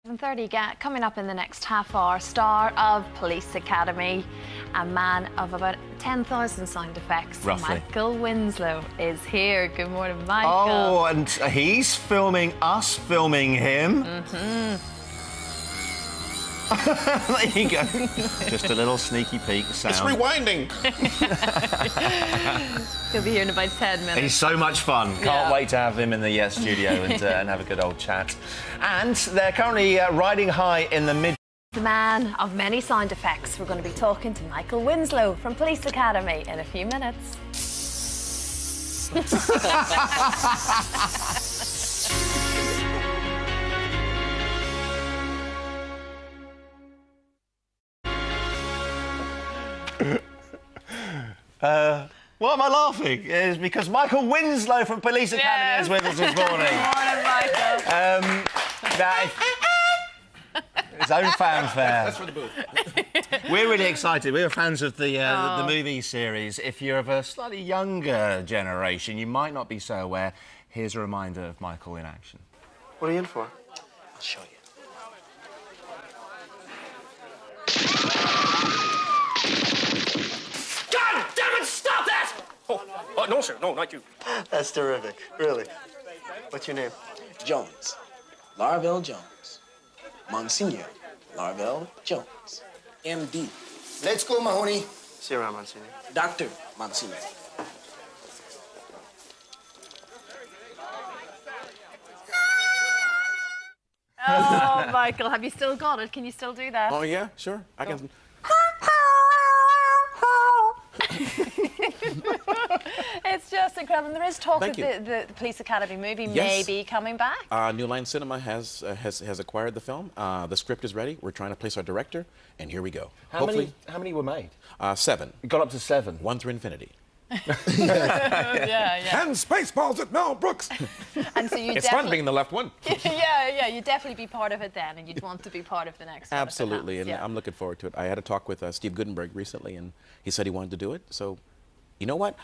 7:30 coming up in the next half hour, star of Police Academy, a man of about 10,000 sound effects. Roughly. Michael Winslow is here. Good morning, Michael. Oh, and he's filming us filming him. There you go. Just a little sneaky peek sound. It's rewinding. He'll be here in about 10 minutes. He's so much fun. Can't Yeah. wait to have him in the studio and have a good old chat. And they're currently riding high in the mid... The man of many sound effects. We're going to be talking to Michael Winslow from Police Academy in a few minutes. Why am I laughing? It's because Michael Winslow from Police Academy is with us this morning. Good morning, Michael. That his own fanfare. That's for the booth. We're really excited. We're fans of the movie series. If you're of a slightly younger generation, you might not be so aware. Here's a reminder of Michael in action. What are you in for? I'll show you. God damn it! Stop that! Oh, no, sir. No, not you. That's terrific, really. What's your name? Jones. Larvell Jones. Monsignor Larvell Jones. MD. Let's go, Mahoney. See you around, Monsignor. Dr. Monsignor. Oh, Michael, have you still got it? Can you still do that? Oh, yeah, sure. I can. It's just incredible. And there is talk Thank of the Police Academy movie Yes. maybe coming back. New Line Cinema has acquired the film. The script is ready. We're trying to place our director, and here we go. How many were made? 7. It got up to 7. 1 through infinity. Yeah. And Spaceballs at Mel Brooks. And so you It's fun being the left one. yeah, you'd definitely be part of it then, and you'd want to be part of the next one. if it Absolutely, happens, and I'm looking forward to it. I had a talk with Steve Gutenberg recently, and he said he wanted to do it. So, you know what?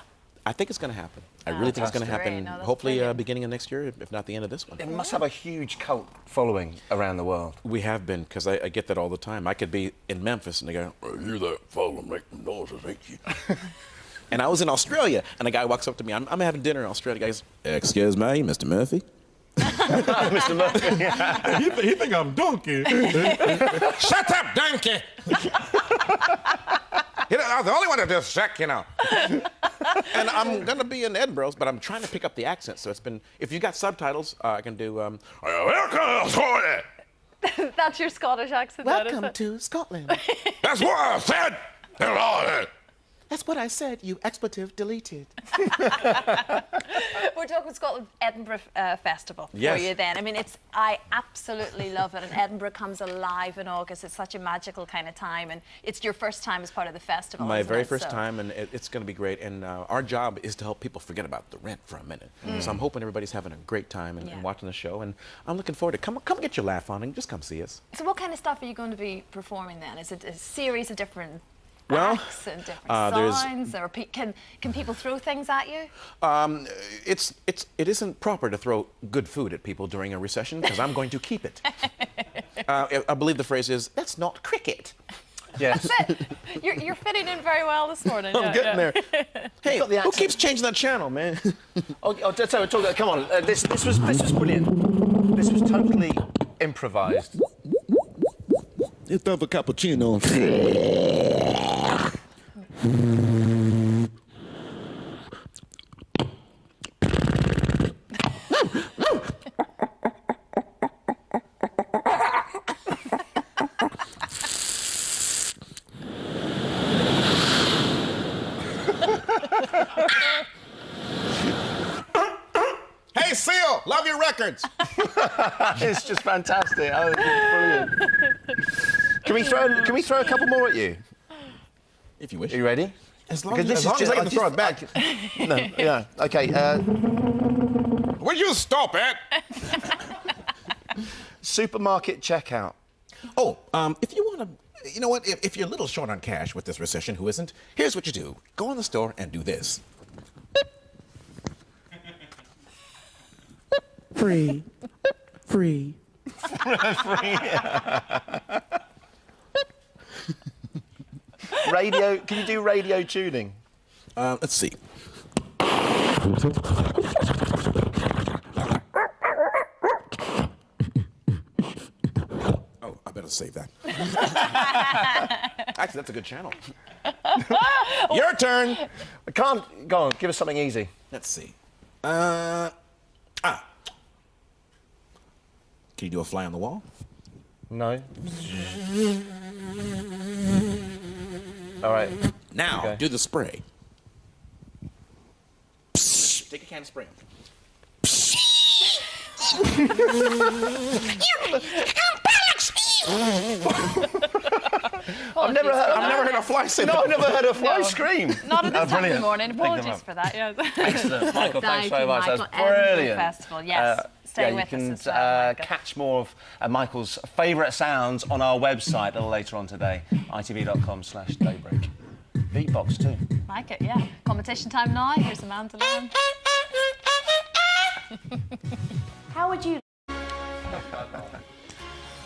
I think it's going to happen. I really think it's going to Fantastic. happen, Great. No, that's hopefully brilliant. beginning of next year, if not the end of this one. It must have a huge cult following around the world. We have been, because I get that all the time. I could be in Memphis, and they go, "I hear that fellow making noises, ain't you?" And I was in Australia, and a guy walks up to me. I'm having dinner in Australia. The guy goes, "Excuse me, Mr. Murphy?" Mr. Murphy. You think I'm donkey? Shut up, donkey! I'm the only one that does check, you know. And I'm going to be in Edinburgh, but I'm trying to pick up the accent. So it's been, if you got subtitles, I can do, That's your Scottish accent, that, is Welcome it? to Scotland. That's what I said. That's what I said, you expletive deleted. We're talking Scotland Edinburgh Festival Yes. for you then. I mean, I absolutely love it, and Edinburgh comes alive in August. It's such a magical kind of time, and it's your first time as part of the festival. My isn't very it? first So- time, and it's going to be great. And our job is to help people forget about the rent for a minute. So I'm hoping everybody's having a great time and, Yeah. and watching the show. And I'm looking forward to come get your laugh on and just come see us. So what kind of stuff are you going to be performing then? Is it a series of different Well, acts and different there's- signs, or can people throw things at you? It isn't proper to throw good food at people during a recession because I'm going to keep it. I believe the phrase is, "That's not cricket." Yes. That's it. You're fitting in very well this morning. I'm getting there. Hey, got the who accent. keeps changing that channel, man? Come on. This was brilliant. This was totally improvised. It's a cappuccino. Hey, Seal, love your records. It's just fantastic. Oh, it's brilliant. Can we throw a couple more at you? If you wish. Are you ready? As long Because as I can throw it back. No, yeah. Okay. Will you stop it? Supermarket checkout. Oh, if you want to, you know what? If you're a little short on cash with this recession, who isn't? Here's what you do: go in the store and do this. Free, free, Radio, can you do radio tuning? Let's see. Oh, I better save that. Actually, that's a good channel. Your turn. I can't. Go on, give us something easy. Let's see. Can you do a fly on the wall? No. All right. Now, Okay. do the spray. Take a can of spray. I've never heard a fly say No, I've never heard a fly No. scream. Not at this time of the Brilliant. morning. Pick them Apologies up. for that. Yeah. Excellent, Michael. Thanks Thank very you, much. Michael. That's Edinburgh brilliant. Festival, yes. Stay yeah, with you can us as well, Michael. catch more of Michael's favourite sounds on our website a little later on today, itv.com/daybreak. Beatbox too. Like it, yeah. Competition time now. Here's a mandolin. How would you...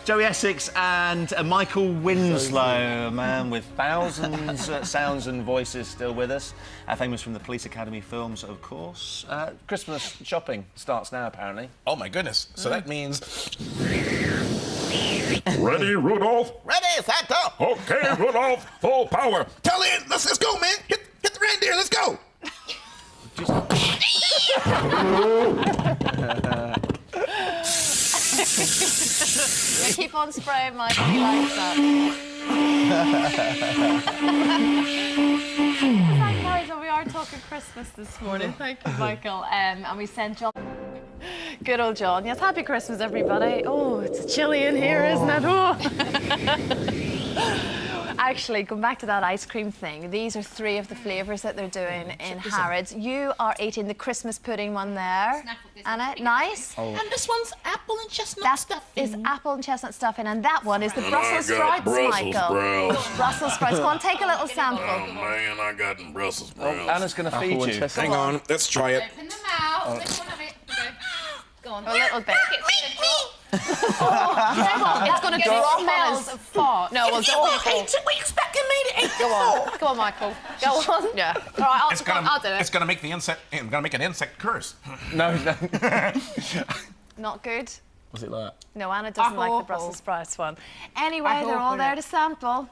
Joey Essex and Michael Winslow, a man with thousands of sounds and voices still with us. Famous from the Police Academy films, of course. Christmas shopping starts now, apparently. Oh, my goodness. So that means... Ready, Rudolph? Ready, Santa! Okay, Rudolph, full power. Tell in! Let's go, man! Hit the reindeer, let's go! Yeah, keep on spraying, Michael. He likes that. Thank you, so we are talking Christmas this morning. Thank you, Michael. And we sent John. Good old John. Yes, happy Christmas, everybody. Oh, it's chilly in here, isn't it? Oh. Actually, going back to that ice cream thing, these are 3 of the flavours that they're doing in Harrods. You are eating the Christmas pudding one there. Anna, nice. And this one's apple and chestnut That stuffing. is apple and chestnut stuffing, and that one is the Brussels I got sprouts, Brussels Michael. sprouts. Brussels sprouts. Go on, take a little sample. Oh, man, I got them Brussels sprouts. Anna's going to feed you. Hang on, let's try it. Open them out. Take one of it. Go on. A little bit. You know what? It's going to Get drop smells on us. of fart. No, well, don't be cool. We expected me to eat. Go on. Go on, Michael. Go on. Yeah. All right, I'll do it. It's gonna make the insect. I'm gonna make an insect curse. No. Not good. What's it like? No, Anna doesn't like the Brussels sprouts one. Anyway, they're all there to sample.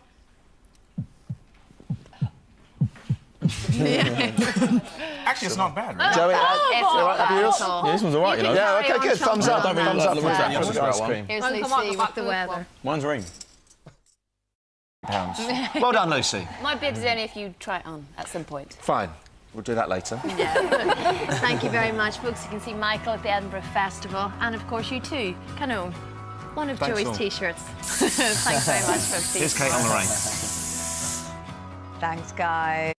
Actually, it's not bad. Right? Joey, It's not bad at all. this one's all right, you know. Yeah, Carry okay, on good. Thumbs up. chopping Thumbs up. that. What's that? Yeah. Brussels ice cream. Here's Oh, come on, Lucy the with the good weather. one. Mine's ring. Pounds. Well done, Lucy. My bid is only if you try it on at some point. Fine. We'll do that later. Thank you very much, folks. You can see Michael at the Edinburgh Festival, and of course you too can own one of Thanks Joey's all. T-shirts. Thanks very much, folks. Here's Kate on the rain. Thanks, guys.